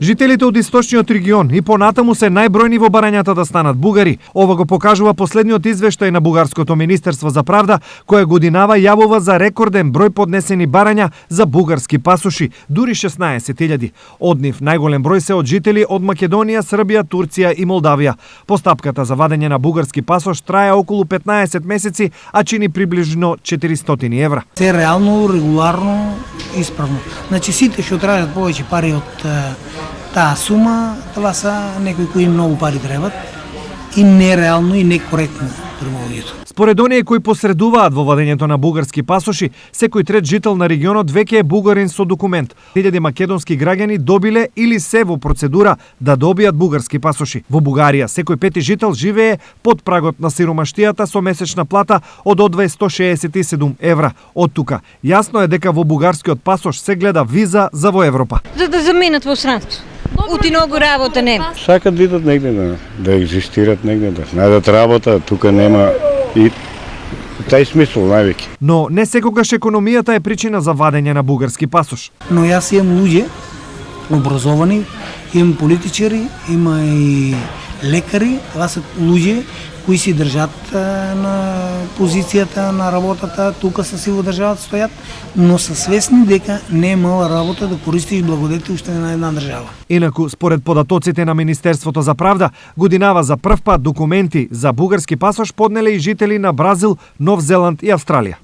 Жителите од источниот регион и понатаму се најбројни во барањата да станат бугари. Ова го покажува последниот извештај на Бугарското министерство за правда, која годинава јавува за рекорден број поднесени барања за бугарски пасоши, дури 16.000. Од нив најголем број се од жители од Македонија, Србија, Турција и Молдавија. Постапката за вадење на бугарски пасош трае околу 15 месеци, а чини приближно 400 евра. Се реално, регуларно, исправно. Значи сите што траžат повеќе пари од таа сума, това са некои кои многу пари требат и нереално и некоректно према луѓето. Според оние кои посредуваат во вадењето на бугарски пасоши, секој трет жител на регионот веќе е бугарин со документ. 1000 македонски граѓани добиле или се во процедура да добијат бугарски пасоши. Во Бугарија секој пети жител живее под прагот на сиромаштијата со месечна плата од 267 евра. Од тука јасно е дека во бугарскиот пасош се гледа виза за во Европа. За да заминат во странство. Ути многу работа нема. Сакат да идат негде да екзистират негде, да најдат работа, тука нема и тај смисол највеќе. Но не секогаш економијата е причина за вадење на бугарски пасош. Но јас имам луѓе образовани, имам политичари, има и лекари, това се луѓе кои си држат на позицијата на работата, тука са си во државата стојат, но са свесни дека не е мала работа да користиш благодетелство на една држава. Инаку, според податоците на Министерството за правда, годинава за прв пат документи за бугарски пасош поднеле и жители на Бразил, Нов Зеланд и Австралија.